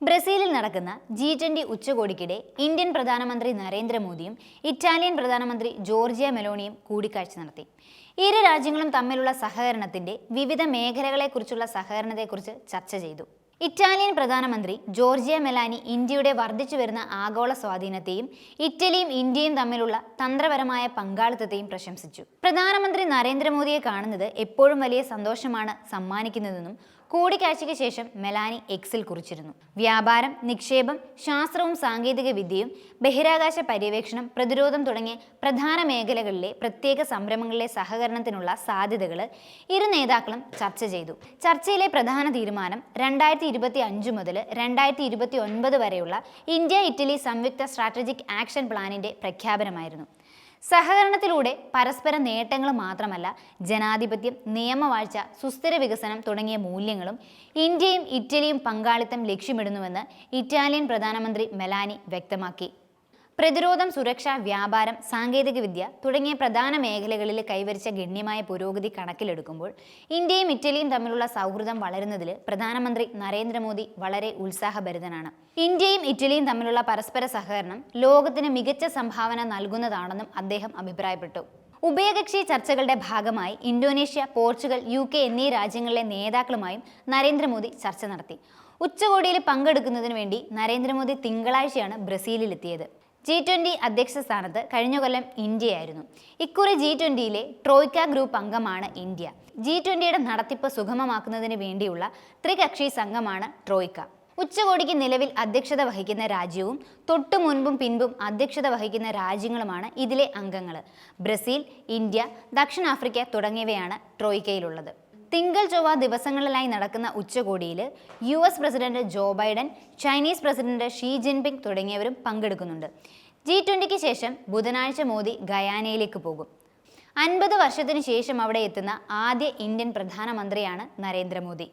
ബ്രസീലിൽ നടക്കുന്ന G20 ഉച്ചകോടിക്കിടെ Indian പ്രധാനമന്ത്രി നരേന്ദ്രമോദിയും ഇറ്റാലിയൻ പ്രധാനമന്ത്രി ജോർജിയ മെലോണിയും കൂടിക്കാഴ്ച നടത്തി. ഇരു രാജ്യങ്ങളും തമ്മിലുള്ള സഹകരണത്തിന്റെ വിവിധ മേഖലകളെക്കുറിച്ചുള്ള സഹകരണത്തെക്കുറിച്ച് ചർച്ച ചെയ്തു. ഇറ്റാലിയൻ പ്രധാനമന്ത്രി ജോർജിയ മെലാനി ഇന്ത്യയുടെ വർദ്ധിച്ചുവരുന്ന ആഗോള സ്വാധീനത്തെയും ഇറ്റലിയും ഇന്ത്യയും തമ്മിലുള്ള തന്ത്രപരമായ പങ്കാളിത്തത്തെയും പ്രശംസിച്ചു. പ്രധാനമന്ത്രി നരേന്ദ്രമോദിയെ കാണുന്നത് എപ്പോഴും വലിയ സന്തോഷമാണ് സമ്മാനിക്കുന്നതെന്നും കൂടിക്കാഴ്ചയ്ക്ക് ശേഷം മെലാനി എക്സിൽ കുറിച്ചിരുന്നു. വ്യാപാരം, നിക്ഷേപം, ശാസ്ത്രവും സാങ്കേതിക വിദ്യയും, ബഹിരാകാശ പര്യവേക്ഷണം, പ്രതിരോധം തുടങ്ങിയ പ്രധാന മേഖലകളിലെ പ്രത്യേക സംരംഭങ്ങളിലെ സഹകരണത്തിനുള്ള സാധ്യതകൾ ഇരു നേതാക്കളും ചർച്ച ചെയ്തു. ചർച്ചയിലെ പ്രധാന തീരുമാനം 2025 മുതൽ 2029 വരെയുള്ള ഇന്ത്യ-ഇറ്റലി സംയുക്ത സ്ട്രാറ്റജിക് ആക്ഷൻ പ്ലാനിന്റെ പ്രഖ്യാപനമായിരുന്നു. സഹകരണത്തിലൂടെ പരസ്പര നേട്ടങ്ങൾ മാത്രമല്ല, ജനാധിപത്യം, നിയമവാഴ്ച, സുസ്ഥിര വികസനം തുടങ്ങിയ മൂല്യങ്ങളും ഇന്ത്യയും ഇറ്റലിയും പങ്കാളിത്തം ലക്ഷ്യമിടുന്നുവെന്ന് ഇറ്റാലിയൻ പ്രധാനമന്ത്രി മെലാനി വ്യക്തമാക്കി. പ്രതിരോധം, സുരക്ഷ, വ്യാപാരം, സാങ്കേതികവിദ്യ തുടങ്ങിയ പ്രധാന മേഖലകളിൽ കൈവരിച്ച ഗണ്യമായ പുരോഗതി കണക്കിലെടുക്കുമ്പോൾ ഇന്ത്യയും ഇറ്റലിയും തമ്മിലുള്ള സൗഹൃദം വളരുന്നതിൽ പ്രധാനമന്ത്രി നരേന്ദ്രമോദി വളരെ ഉത്സാഹഭരിതനാണ്. ഇന്ത്യയും ഇറ്റലിയും തമ്മിലുള്ള പരസ്പര സഹകരണം ലോകത്തിന് മികച്ച സംഭാവന നൽകുന്നതാണെന്നും അദ്ദേഹം അഭിപ്രായപ്പെട്ടു. ഉഭയകക്ഷി ചർച്ചകളുടെ ഭാഗമായി ഇന്തോനേഷ്യ, പോർച്ചുഗൽ, UK എന്നീ രാജ്യങ്ങളിലെ നേതാക്കളുമായും നരേന്ദ്രമോദി ചർച്ച നടത്തി. ഉച്ചകോടിയിൽ പങ്കെടുക്കുന്നതിന് വേണ്ടി നരേന്ദ്രമോദി തിങ്കളാഴ്ചയാണ് ബ്രസീലിലെത്തിയത്. G20 അധ്യക്ഷ സ്ഥാനത്ത് കഴിഞ്ഞ കൊല്ലം ഇന്ത്യയായിരുന്നു. ഇക്കുറി G20യിലെ ട്രോയ്ക്ക ഗ്രൂപ്പ് അംഗമാണ് ഇന്ത്യ. G20യുടെ നടത്തിപ്പ് സുഗമമാക്കുന്നതിന് വേണ്ടിയുള്ള ത്രികക്ഷി സംഘമാണ് ട്രോയ്ക്ക. ഉച്ചകോടിക്ക് നിലവിൽ അധ്യക്ഷത വഹിക്കുന്ന രാജ്യവും തൊട്ടു മുൻപും പിൻപും അധ്യക്ഷത വഹിക്കുന്ന രാജ്യങ്ങളുമാണ് ഇതിലെ അംഗങ്ങൾ. ബ്രസീൽ, ഇന്ത്യ, ദക്ഷിണാഫ്രിക്ക തുടങ്ങിയവയാണ് ട്രോയ്ക്കയിലുള്ളത്. തിങ്കൾ, ചൊവ്വ ദിവസങ്ങളിലായി നടക്കുന്ന ഉച്ചകോടിയിൽ US president Joe Biden, Chinese president Xi Jinping തുടങ്ങിയവരും പങ്കെടുക്കുന്നുണ്ട്. G20ക്ക് ശേഷം ബുധനാഴ്ച മോദി ഗയാനയിലേക്ക് പോകും. 50 വർഷത്തിനു ശേഷം അവിടെ എത്തുന്ന ആദ്യ ഇന്ത്യൻ പ്രധാനമന്ത്രിയാണ് നരേന്ദ്രമോദി.